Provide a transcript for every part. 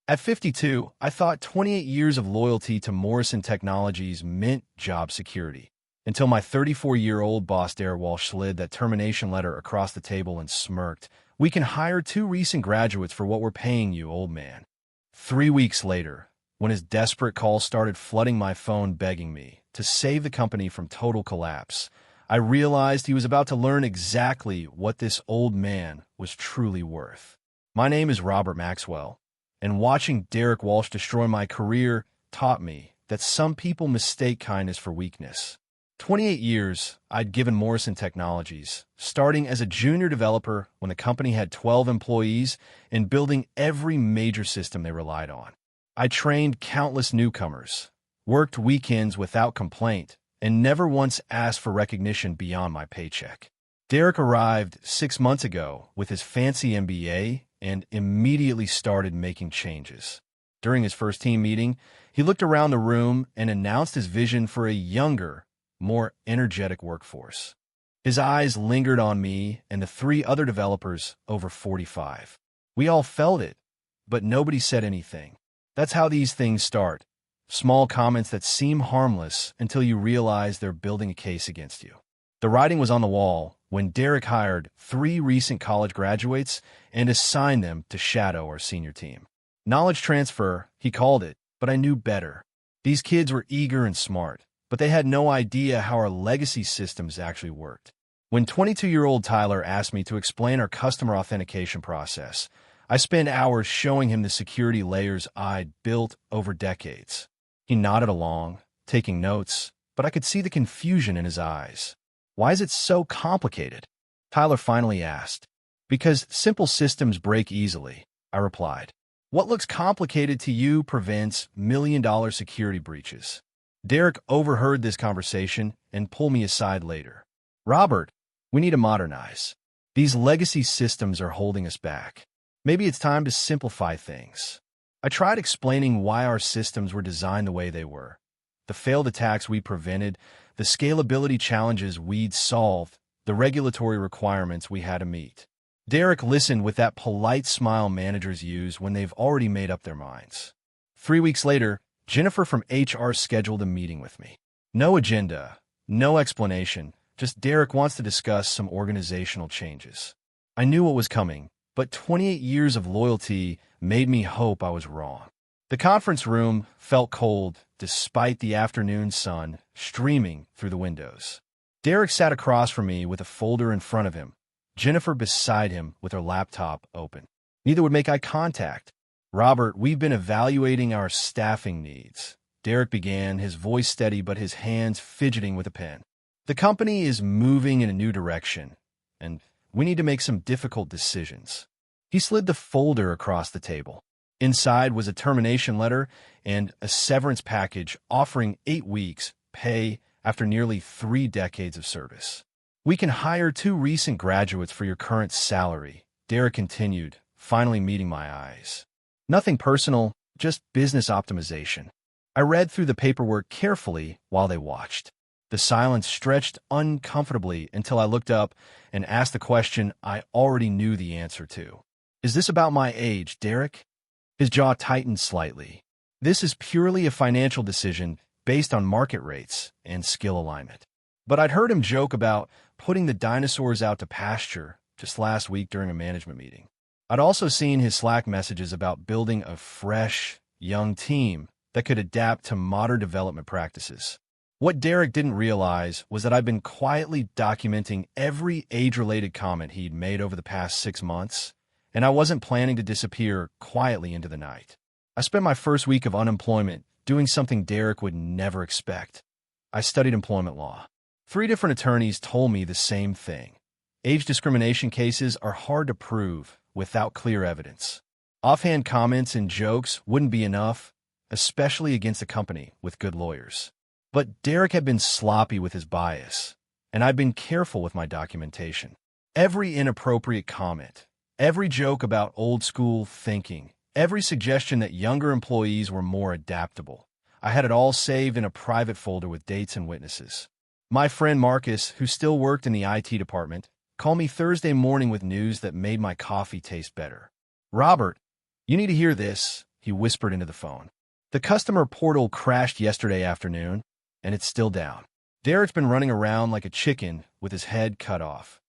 At 52, I thought 28 years of loyalty to Morrison Technologies meant job security, until my 34-year-old boss Derek Walsh slid that termination letter across the table and smirked. "We can hire two recent graduates for what we're paying you, old man." 3 weeks later, when his desperate calls started flooding my phone begging me to save the company from total collapse, I realized he was about to learn exactly what this old man was truly worth. My name is Robert Maxwell, and watching Derek Walsh destroy my career taught me that some people mistake kindness for weakness. 28 years I'd given Morrison Technologies, starting as a junior developer when the company had 12 employees and building every major system they relied on. I trained countless newcomers, worked weekends without complaint, and never once asked for recognition beyond my paycheck. Derek arrived 6 months ago with his fancy MBA and immediately started making changes. During his first team meeting, he looked around the room and announced his vision for a younger, more energetic workforce. His eyes lingered on me and the three other developers over 45. We all felt it, but nobody said anything. That's how these things start. Small comments that seem harmless until you realize they're building a case against you. The writing was on the wall when Derek hired 3 recent college graduates and assigned them to shadow our senior team. Knowledge transfer, he called it, but I knew better. These kids were eager and smart, but they had no idea how our legacy systems actually worked. When 22-year-old Tyler asked me to explain our customer authentication process, I spent hours showing him the security layers I'd built over decades. He nodded along, taking notes, but I could see the confusion in his eyes. "Why is it so complicated?" Tyler finally asked. "Because simple systems break easily," I replied. "What looks complicated to you prevents million-dollar security breaches." Derek overheard this conversation and pulled me aside later. "Robert, we need to modernize. These legacy systems are holding us back. Maybe it's time to simplify things." I tried explaining why our systems were designed the way they were, the failed attacks we prevented, the scalability challenges we'd solved, the regulatory requirements we had to meet. Derek listened with that polite smile managers use when they've already made up their minds. 3 weeks later, Jennifer from HR scheduled a meeting with me. No agenda, no explanation, just Derek wants to discuss some organizational changes. I knew what was coming, but 28 years of loyalty made me hope I was wrong. The conference room felt cold despite the afternoon sun streaming through the windows. Derek sat across from me with a folder in front of him, Jennifer beside him with her laptop open. Neither would make eye contact. "Robert, we've been evaluating our staffing needs," Derek began, his voice steady but his hands fidgeting with a pen. "The company is moving in a new direction, and we need to make some difficult decisions." He slid the folder across the table. Inside was a termination letter and a severance package offering 8 weeks pay after nearly 3 decades of service. "We can hire 2 recent graduates for your current salary," Derek continued, finally meeting my eyes. "Nothing personal, just business optimization." I read through the paperwork carefully while they watched. The silence stretched uncomfortably until I looked up and asked the question I already knew the answer to. "Is this about my age, Derek?" His jaw tightened slightly. "This is purely a financial decision based on market rates and skill alignment." But I'd heard him joke about putting the dinosaurs out to pasture just last week during a management meeting. I'd also seen his Slack messages about building a fresh, young team that could adapt to modern development practices. What Derek didn't realize was that I'd been quietly documenting every age-related comment he'd made over the past 6 months, and I wasn't planning to disappear quietly into the night. I spent my first week of unemployment doing something Derek would never expect. I studied employment law. 3 different attorneys told me the same thing. Age discrimination cases are hard to prove without clear evidence. Offhand comments and jokes wouldn't be enough, especially against a company with good lawyers. But Derek had been sloppy with his bias, and I'd been careful with my documentation. Every inappropriate comment, every joke about old-school thinking, every suggestion that younger employees were more adaptable, I had it all saved in a private folder with dates and witnesses. My friend Marcus, who still worked in the IT department, called me Thursday morning with news that made my coffee taste better. "Robert, you need to hear this," he whispered into the phone. The customer portal crashed yesterday afternoon, and it's still down. Derek's been running around like a chicken with his head cut off.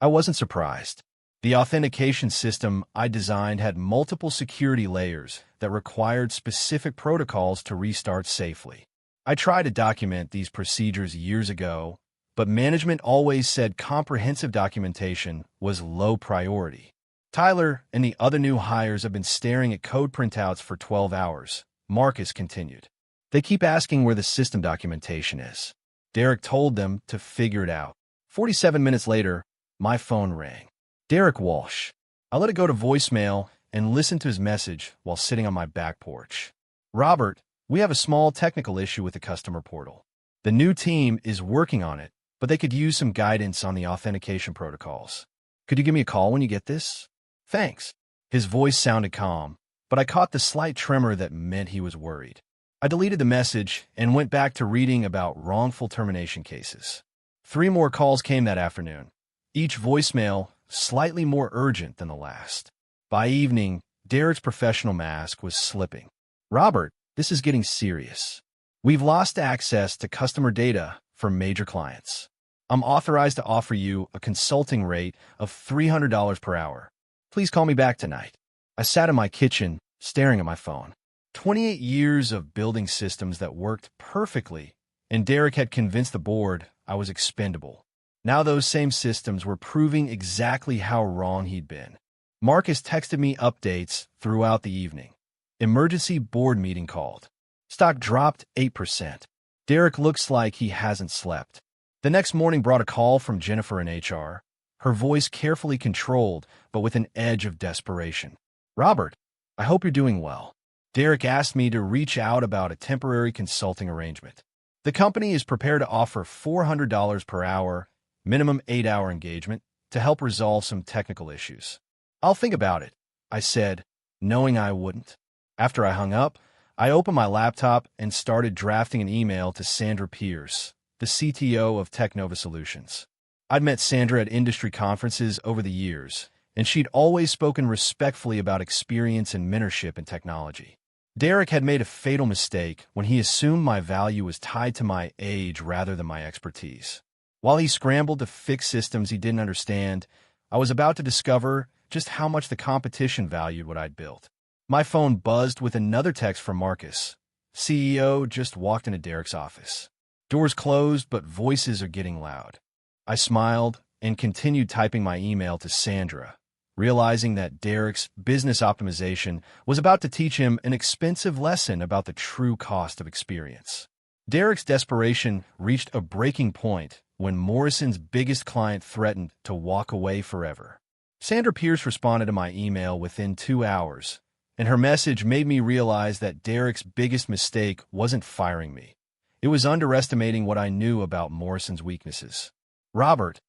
I wasn't surprised. The authentication system I designed had multiple security layers that required specific protocols to restart safely. I tried to document these procedures years ago, but management always said comprehensive documentation was low priority. Tyler and the other new hires have been staring at code printouts for 12 hours, Marcus continued. They keep asking where the system documentation is. Derek told them to figure it out. 47 minutes later, my phone rang. Derek Walsh. I let it go to voicemail and listened to his message while sitting on my back porch. Robert, we have a small technical issue with the customer portal. The new team is working on it, but they could use some guidance on the authentication protocols. Could you give me a call when you get this? Thanks. His voice sounded calm, but I caught the slight tremor that meant he was worried. I deleted the message and went back to reading about wrongful termination cases. 3 more calls came that afternoon, each voicemail slightly more urgent than the last. By evening, Derek's professional mask was slipping. Robert, this is getting serious. We've lost access to customer data for major clients. I'm authorized to offer you a consulting rate of $300 per hour. Please call me back tonight. I sat in my kitchen, staring at my phone. 28 years of building systems that worked perfectly, and Derek had convinced the board I was expendable. Now those same systems were proving exactly how wrong he'd been. Marcus texted me updates throughout the evening. Emergency board meeting called. Stock dropped 8%. Derek looks like he hasn't slept. The next morning brought a call from Jennifer in HR, her voice carefully controlled, but with an edge of desperation. Robert, I hope you're doing well. Derek asked me to reach out about a temporary consulting arrangement. The company is prepared to offer $400 per hour, minimum 8-hour engagement, to help resolve some technical issues. I'll think about it, I said, knowing I wouldn't. After I hung up, I opened my laptop and started drafting an email to Sandra Pierce, the CTO of Technova Solutions. I'd met Sandra at industry conferences over the years, and she'd always spoken respectfully about experience and mentorship in technology. Derek had made a fatal mistake when he assumed my value was tied to my age rather than my expertise. While he scrambled to fix systems he didn't understand, I was about to discover just how much the competition valued what I'd built. My phone buzzed with another text from Marcus. CEO just walked into Derek's office. Doors closed, but voices are getting loud. I smiled and continued typing my email to Sandra, realizing that Derek's business optimization was about to teach him an expensive lesson about the true cost of experience. Derek's desperation reached a breaking point when Morrison's biggest client threatened to walk away forever. Sandra Pierce responded to my email within 2 hours, and her message made me realize that Derek's biggest mistake wasn't firing me. It was underestimating what I knew about Morrison's weaknesses. Robert,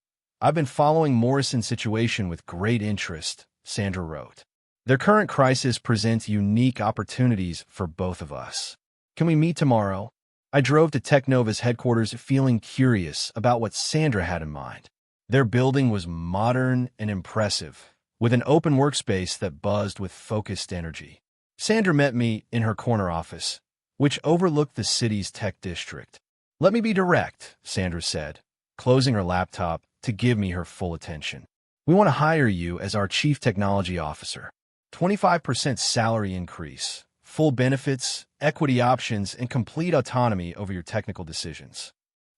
I've been following Morrison's situation with great interest, Sandra wrote. Their current crisis presents unique opportunities for both of us. Can we meet tomorrow? I drove to Technova's headquarters feeling curious about what Sandra had in mind. Their building was modern and impressive, with an open workspace that buzzed with focused energy. Sandra met me in her corner office, which overlooked the city's tech district. Let me be direct, Sandra said, closing her laptop to give me her full attention. We want to hire you as our Chief Technology Officer. 25% salary increase, full benefits, equity options, and complete autonomy over your technical decisions.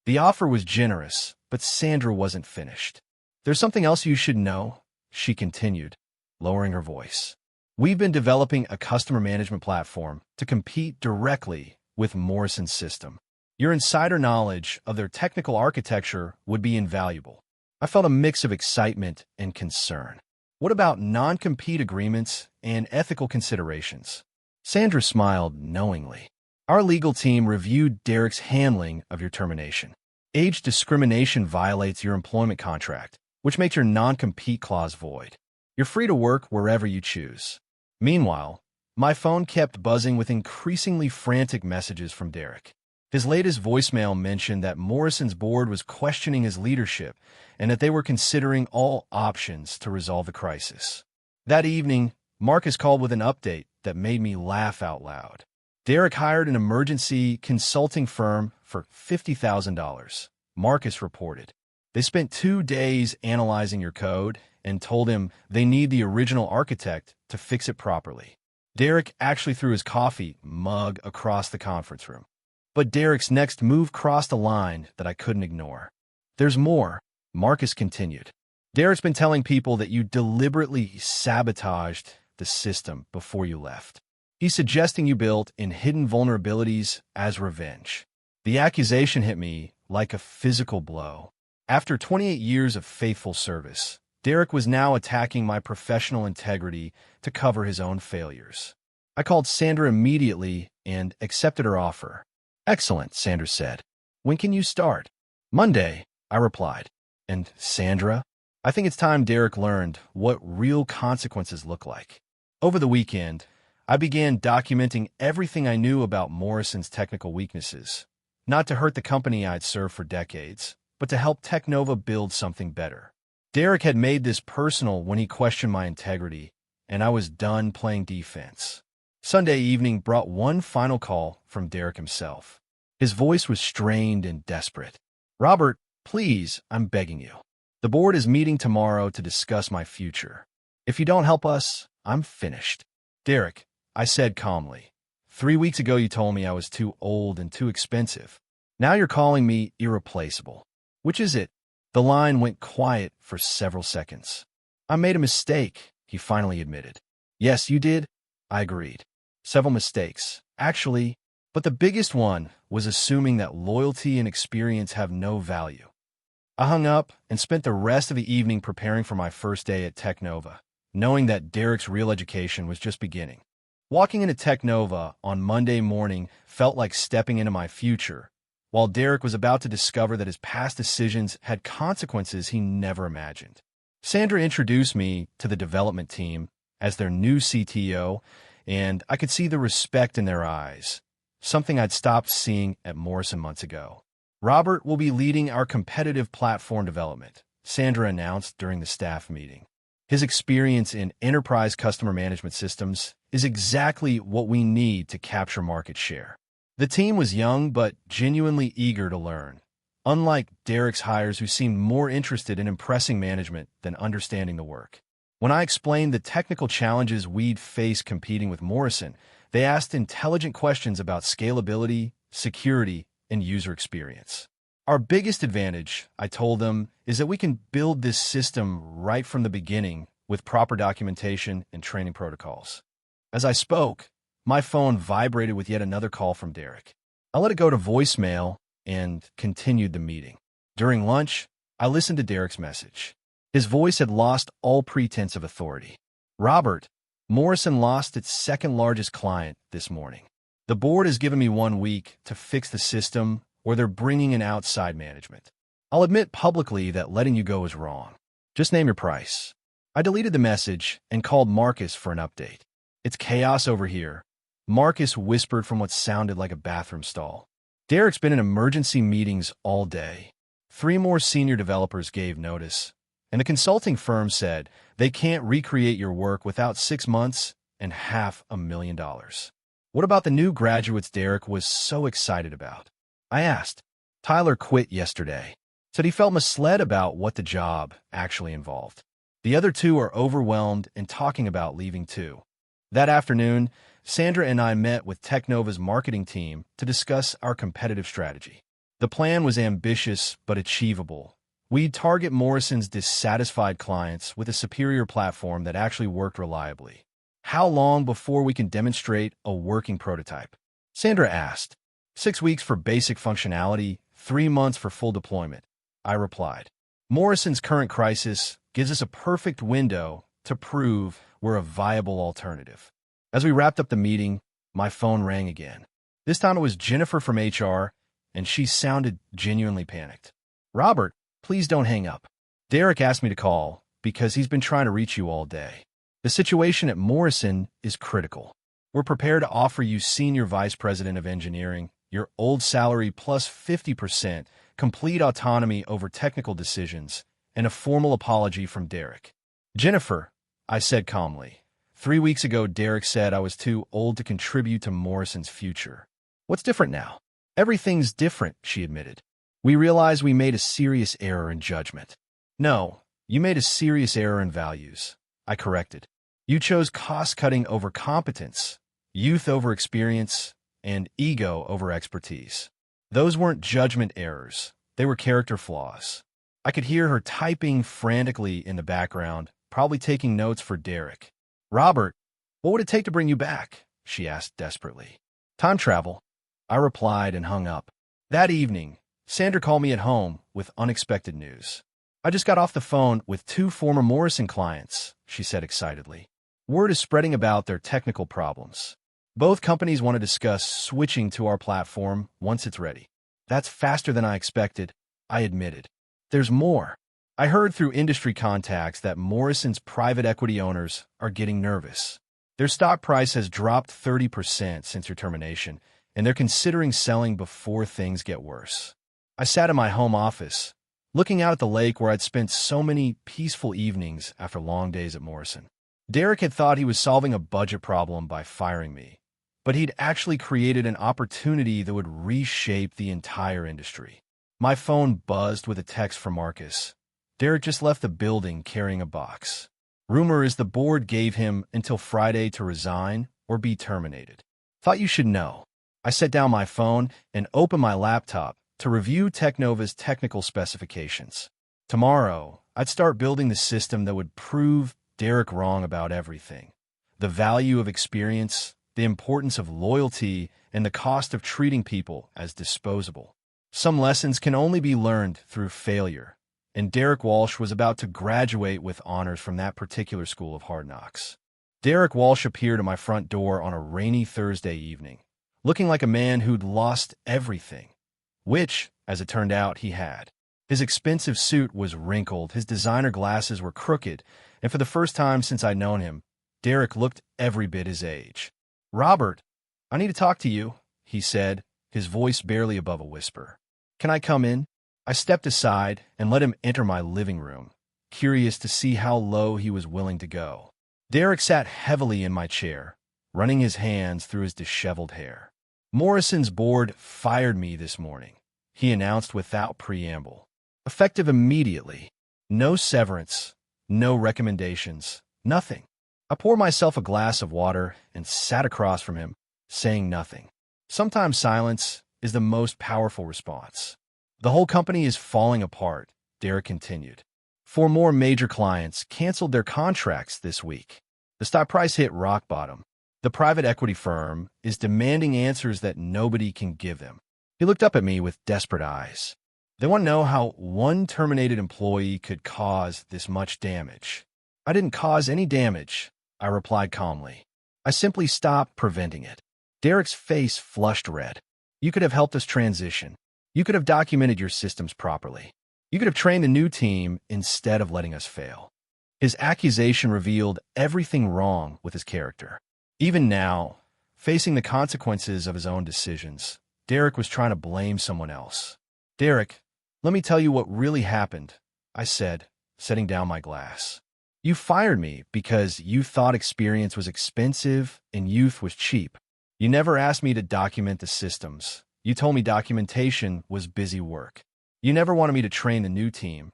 The offer was generous, but Sandra wasn't finished. There's something else you should know, she continued, lowering her voice. We've been developing a customer management platform to compete directly with Morrison's system. Your insider knowledge of their technical architecture would be invaluable. I felt a mix of excitement and concern. What about non-compete agreements and ethical considerations? Sandra smiled knowingly. Our legal team reviewed Derek's handling of your termination. Age discrimination violates your employment contract, which makes your non-compete clause void. You're free to work wherever you choose. Meanwhile, my phone kept buzzing with increasingly frantic messages from Derek. His latest voicemail mentioned that Morrison's board was questioning his leadership and that they were considering all options to resolve the crisis. That evening, Marcus called with an update that made me laugh out loud. Derek hired an emergency consulting firm for $50,000, Marcus reported. They spent 2 days analyzing your code and told him they need the original architect to fix it properly. Derek actually threw his coffee mug across the conference room. But Derek's next move crossed a line that I couldn't ignore. There's more, Marcus continued. Derek's been telling people that you deliberately sabotaged the system before you left. He's suggesting you built in hidden vulnerabilities as revenge. The accusation hit me like a physical blow. After 28 years of faithful service, Derek was now attacking my professional integrity to cover his own failures. I called Sandra immediately and accepted her offer. Excellent, Sandra said. When can you start? Monday, I replied. And Sandra? I think it's time Derek learned what real consequences look like. Over the weekend, I began documenting everything I knew about Morrison's technical weaknesses, not to hurt the company I'd served for decades, but to help Technova build something better. Derek had made this personal when he questioned my integrity, and I was done playing defense. Sunday evening brought one final call from Derek himself. His voice was strained and desperate. Robert, please, I'm begging you. The board is meeting tomorrow to discuss my future. If you don't help us, I'm finished. Derek, I said calmly. 3 weeks ago you told me I was too old and too expensive. Now you're calling me irreplaceable. Which is it? The line went quiet for several seconds. I made a mistake, he finally admitted. Yes, you did, I agreed. Several mistakes, actually, but the biggest one was assuming that loyalty and experience have no value. I hung up and spent the rest of the evening preparing for my first day at Technova, knowing that Derek's real education was just beginning. Walking into Technova on Monday morning felt like stepping into my future, while Derek was about to discover that his past decisions had consequences he never imagined. Sandra introduced me to the development team as their new CTO, and I could see the respect in their eyes, something I'd stopped seeing at Morrison months ago. Robert will be leading our competitive platform development, Sandra announced during the staff meeting. His experience in enterprise customer management systems is exactly what we need to capture market share. The team was young but genuinely eager to learn, unlike Derek's hires who seemed more interested in impressing management than understanding the work. When I explained the technical challenges we'd face competing with Morrison, they asked intelligent questions about scalability, security, and user experience. Our biggest advantage, I told them, is that we can build this system right from the beginning with proper documentation and training protocols. As I spoke, my phone vibrated with yet another call from Derek. I let it go to voicemail and continued the meeting. During lunch, I listened to Derek's message. His voice had lost all pretense of authority. Robert, Morrison lost its second largest client this morning. The board has given me 1 week to fix the system, or they're bringing in outside management. I'll admit publicly that letting you go is wrong. Just name your price. I deleted the message and called Marcus for an update. It's chaos over here, Marcus whispered from what sounded like a bathroom stall. Derek's been in emergency meetings all day. 3 more senior developers gave notice, and the consulting firm said they can't recreate your work without 6 months and $500,000. What about the new graduates Derek was so excited about? I asked. Tyler quit yesterday, said he felt misled about what the job actually involved. The other 2 are overwhelmed and talking about leaving too. That afternoon, Sandra and I met with Technova's marketing team to discuss our competitive strategy. The plan was ambitious but achievable. We'd target Morrison's dissatisfied clients with a superior platform that actually worked reliably. How long before we can demonstrate a working prototype? Sandra asked. 6 weeks for basic functionality, 3 months for full deployment, I replied. Morrison's current crisis gives us a perfect window to prove we're a viable alternative. As we wrapped up the meeting, my phone rang again. This time it was Jennifer from HR, and she sounded genuinely panicked. Robert, please don't hang up. Derek asked me to call because he's been trying to reach you all day. The situation at Morrison is critical. We're prepared to offer you Senior Vice President of Engineering, your old salary plus 50%, complete autonomy over technical decisions, and a formal apology from Derek. Jennifer, I said calmly, 3 weeks ago, Derek said I was too old to contribute to Morrison's future. What's different now? Everything's different, she admitted. We realize we made a serious error in judgment. No, you made a serious error in values, I corrected. You chose cost-cutting over competence, youth over experience, and ego over expertise. Those weren't judgment errors. They were character flaws. I could hear her typing frantically in the background, probably taking notes for Derek. Robert, what would it take to bring you back? She asked desperately. Time travel, I replied and hung up. That evening, Sandra called me at home with unexpected news. I just got off the phone with 2 former Morrison clients, she said excitedly. Word is spreading about their technical problems. Both companies want to discuss switching to our platform once it's ready. That's faster than I expected, I admitted. There's more. I heard through industry contacts that Morrison's private equity owners are getting nervous. Their stock price has dropped 30% since your termination, and they're considering selling before things get worse. I sat in my home office, looking out at the lake where I'd spent so many peaceful evenings after long days at Morrison. Derek had thought he was solving a budget problem by firing me, but he'd actually created an opportunity that would reshape the entire industry. My phone buzzed with a text from Marcus. Derek just left the building carrying a box. Rumor is the board gave him until Friday to resign or be terminated. Thought you should know. I set down my phone and opened my laptop to review Technova's technical specifications. Tomorrow, I'd start building the system that would prove Derek wrong about everything. The value of experience, the importance of loyalty, and the cost of treating people as disposable. Some lessons can only be learned through failure, and Derek Walsh was about to graduate with honors from that particular school of hard knocks. Derek Walsh appeared at my front door on a rainy Thursday evening, looking like a man who'd lost everything, which, as it turned out, he had. His expensive suit was wrinkled, his designer glasses were crooked, and for the first time since I'd known him, Derek looked every bit his age. Robert, I need to talk to you, he said, his voice barely above a whisper. Can I come in? I stepped aside and let him enter my living room, curious to see how low he was willing to go. Derek sat heavily in my chair, running his hands through his disheveled hair. Morrison's board fired me this morning, he announced without preamble. Effective immediately. No severance, no recommendations, nothing. I poured myself a glass of water and sat across from him, saying nothing. Sometimes silence is the most powerful response. The whole company is falling apart, Derek continued. 4 more major clients canceled their contracts this week. The stock price hit rock bottom. The private equity firm is demanding answers that nobody can give them. He looked up at me with desperate eyes. They want to know how one terminated employee could cause this much damage. I didn't cause any damage, I replied calmly. I simply stopped preventing it. Derek's face flushed red. You could have helped us transition. You could have documented your systems properly. You could have trained the new team instead of letting us fail. His accusation revealed everything wrong with his character. Even now, facing the consequences of his own decisions, Derek was trying to blame someone else. Derek, let me tell you what really happened, I said, setting down my glass. You fired me because you thought experience was expensive and youth was cheap. You never asked me to document the systems. You told me documentation was busy work. You never wanted me to train the new team.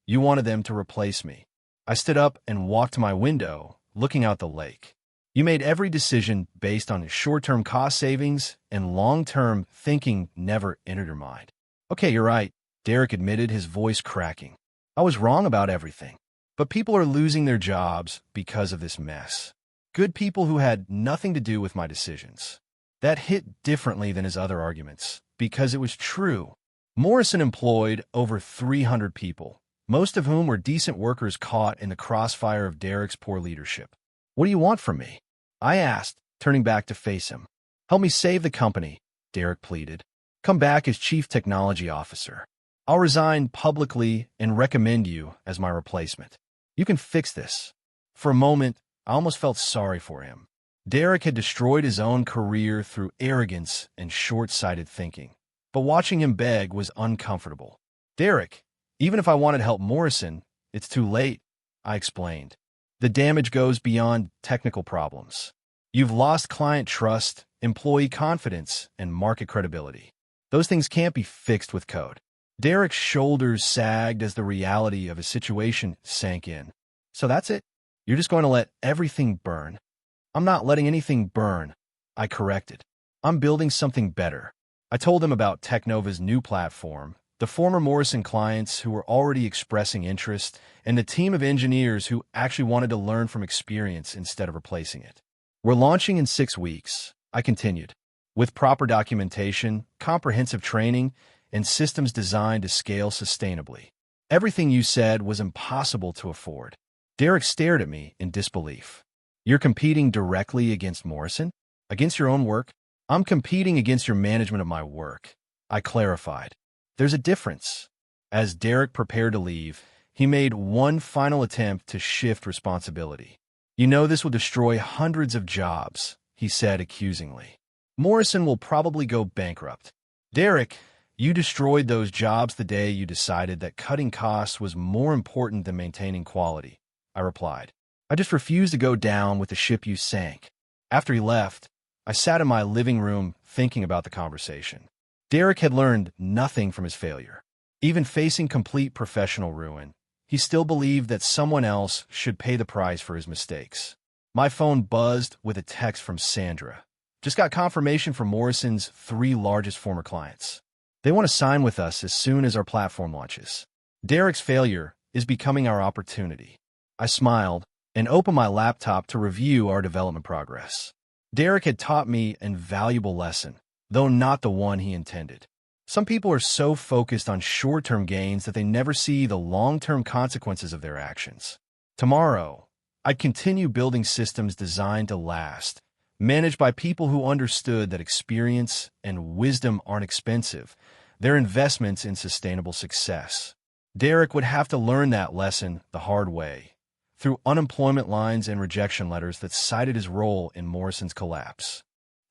You wanted them to replace me. I stood up and walked to my window, looking out the lake. You made every decision based on short-term cost savings, and long-term thinking never entered your mind. Okay, you're right, Derek admitted, his voice cracking. I was wrong about everything. But people are losing their jobs because of this mess. Good people who had nothing to do with my decisions. That hit differently than his other arguments, because it was true. Morrison employed over 300 people, most of whom were decent workers caught in the crossfire of Derek's poor leadership. What do you want from me? I asked, turning back to face him. Help me save the company, Derek pleaded. Come back as Chief Technology Officer. I'll resign publicly and recommend you as my replacement. You can fix this. For a moment, I almost felt sorry for him. Derek had destroyed his own career through arrogance and short-sighted thinking. But watching him beg was uncomfortable. Derek, even if I wanted to help Morrison, it's too late, I explained. The damage goes beyond technical problems. You've lost client trust, employee confidence, and market credibility. Those things can't be fixed with code. Derek's shoulders sagged as the reality of his situation sank in. So that's it? You're just going to let everything burn? I'm not letting anything burn, I corrected. I'm building something better. I told him about Technova's new platform, the former Morrison clients who were already expressing interest, and the team of engineers who actually wanted to learn from experience instead of replacing it. We're launching in 6 weeks, I continued, with proper documentation, comprehensive training, and systems designed to scale sustainably. Everything you said was impossible to afford. Derek stared at me in disbelief. You're competing directly against Morrison? Against your own work? I'm competing against your management of my work, I clarified. There's a difference. As Derek prepared to leave, he made one final attempt to shift responsibility. You know this will destroy hundreds of jobs, he said accusingly. Morrison will probably go bankrupt. Derek, you destroyed those jobs the day you decided that cutting costs was more important than maintaining quality, I replied. I just refused to go down with the ship you sank. After he left, I sat in my living room thinking about the conversation. Derek had learned nothing from his failure. Even facing complete professional ruin, he still believed that someone else should pay the price for his mistakes. My phone buzzed with a text from Sandra. Just got confirmation from Morrison's 3 largest former clients. They want to sign with us as soon as our platform launches. Derek's failure is becoming our opportunity. I smiled and opened my laptop to review our development progress. Derek had taught me an invaluable lesson, though not the one he intended. Some people are so focused on short-term gains that they never see the long-term consequences of their actions. Tomorrow, I'd continue building systems designed to last, managed by people who understood that experience and wisdom aren't expensive. They're investments in sustainable success. Derek would have to learn that lesson the hard way, through unemployment lines and rejection letters that cited his role in Morrison's collapse.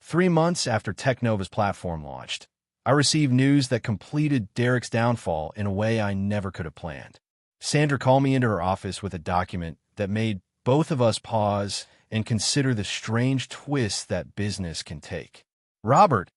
3 months after Technova's platform launched, I received news that completed Derek's downfall in a way I never could have planned. Sandra called me into her office with a document that made both of us pause and consider the strange twist that business can take. Robert,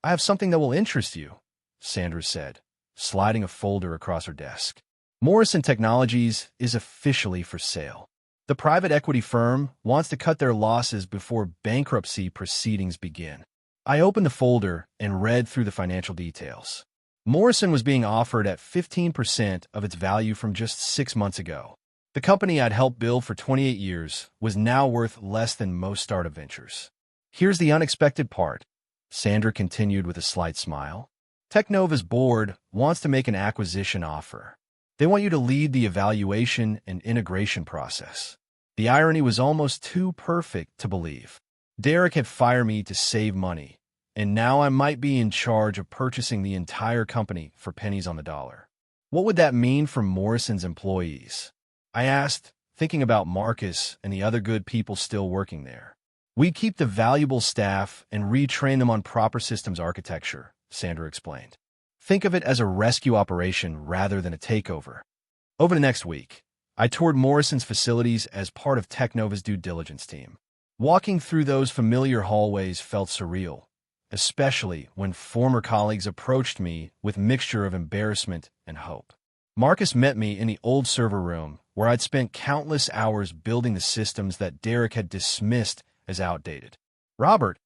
I have something that will interest you, Sandra said, sliding a folder across her desk. Morrison Technologies is officially for sale. The private equity firm wants to cut their losses before bankruptcy proceedings begin. I opened the folder and read through the financial details. Morrison was being offered at 15% of its value from just 6 months ago. The company I'd helped build for 28 years was now worth less than most startup ventures. Here's the unexpected part, Sandra continued with a slight smile. Technova's board wants to make an acquisition offer. They want you to lead the evaluation and integration process. The irony was almost too perfect to believe. Derek had fired me to save money, and now I might be in charge of purchasing the entire company for pennies on the dollar. What would that mean for Morrison's employees? I asked, thinking about Marcus and the other good people still working there. We'd keep the valuable staff and retrain them on proper systems architecture, Sandra explained. Think of it as a rescue operation rather than a takeover. Over the next week, I toured Morrison's facilities as part of Technova's due diligence team. Walking through those familiar hallways felt surreal, especially when former colleagues approached me with a mixture of embarrassment and hope. Marcus met me in the old server room, where I'd spent countless hours building the systems that Derek had dismissed as outdated. Robert,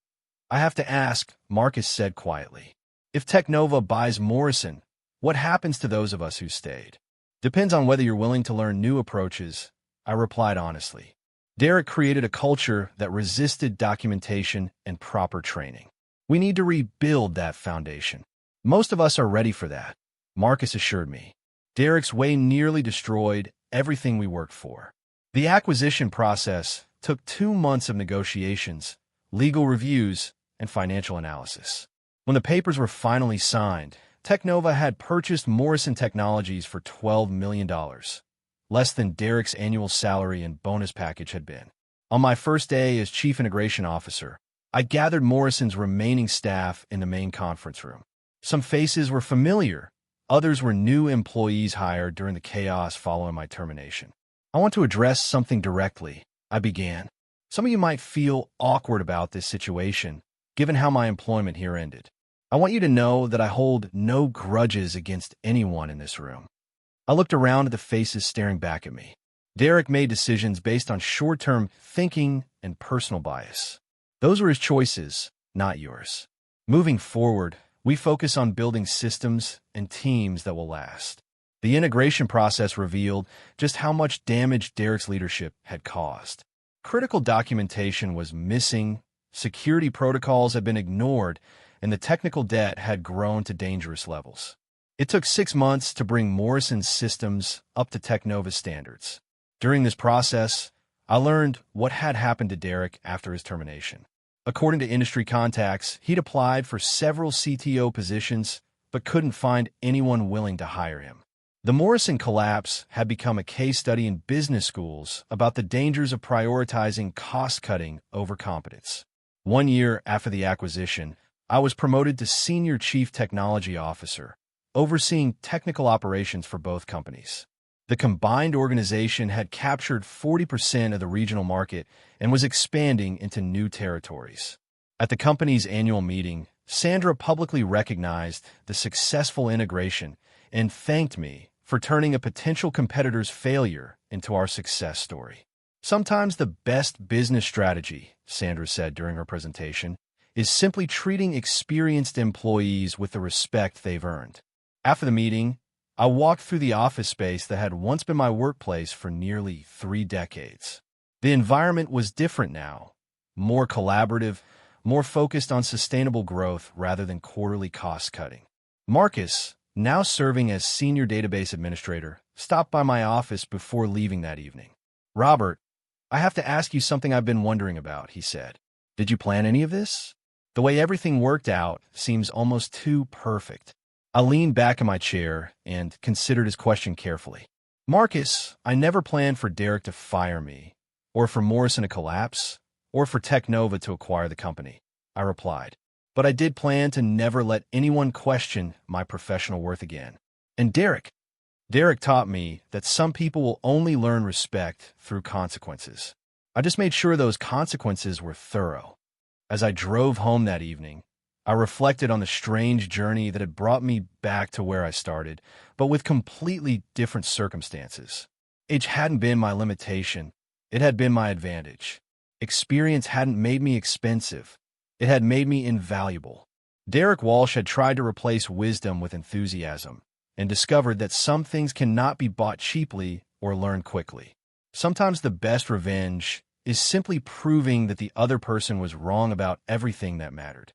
I have to ask, Marcus said quietly. If Technova buys Morrison, what happens to those of us who stayed? Depends on whether you're willing to learn new approaches, I replied honestly. Derek created a culture that resisted documentation and proper training. We need to rebuild that foundation. Most of us are ready for that, Marcus assured me. Derek's way nearly destroyed everything we worked for. The acquisition process took 2 months of negotiations, legal reviews, and financial analysis. When the papers were finally signed, Technova had purchased Morrison Technologies for $12 million, less than Derek's annual salary and bonus package had been. On my first day as Chief Integration Officer, I gathered Morrison's remaining staff in the main conference room. Some faces were familiar, others were new employees hired during the chaos following my termination. I want to address something directly, I began. Some of you might feel awkward about this situation, given how my employment here ended. I want you to know that I hold no grudges against anyone in this room. I looked around at the faces staring back at me. Derek made decisions based on short-term thinking and personal bias. Those were his choices, not yours. Moving forward, we focus on building systems and teams that will last. The integration process revealed just how much damage Derek's leadership had caused. Critical documentation was missing, security protocols had been ignored, and the technical debt had grown to dangerous levels. It took 6 months to bring Morrison's systems up to Technova's standards. During this process, I learned what had happened to Derek after his termination. According to industry contacts, he'd applied for several CTO positions but couldn't find anyone willing to hire him. The Morrison collapse had become a case study in business schools about the dangers of prioritizing cost-cutting over competence. 1 year after the acquisition, I was promoted to Senior Chief Technology Officer, overseeing technical operations for both companies. The combined organization had captured 40% of the regional market and was expanding into new territories. At the company's annual meeting, Sandra publicly recognized the successful integration and thanked me for turning a potential competitor's failure into our success story. Sometimes the best business strategy, Sandra said during her presentation, is simply treating experienced employees with the respect they've earned. After the meeting, I walked through the office space that had once been my workplace for nearly 3 decades. The environment was different now, more collaborative, more focused on sustainable growth rather than quarterly cost-cutting. Marcus, now serving as Senior Database Administrator, stopped by my office before leaving that evening. "Robert, I have to ask you something I've been wondering about," he said. "Did you plan any of this? The way everything worked out seems almost too perfect." I leaned back in my chair and considered his question carefully. "Marcus, I never planned for Derek to fire me, or for Morrison to collapse, or for Technova to acquire the company," I replied. "But I did plan to never let anyone question my professional worth again. And Derek taught me that some people will only learn respect through consequences. I just made sure those consequences were thorough." As I drove home that evening, I reflected on the strange journey that had brought me back to where I started, but with completely different circumstances. Age hadn't been my limitation, it had been my advantage. Experience hadn't made me expensive, it had made me invaluable. Derek Walsh had tried to replace wisdom with enthusiasm, and discovered that some things cannot be bought cheaply or learned quickly. Sometimes the best revenge is simply proving that the other person was wrong about everything that mattered.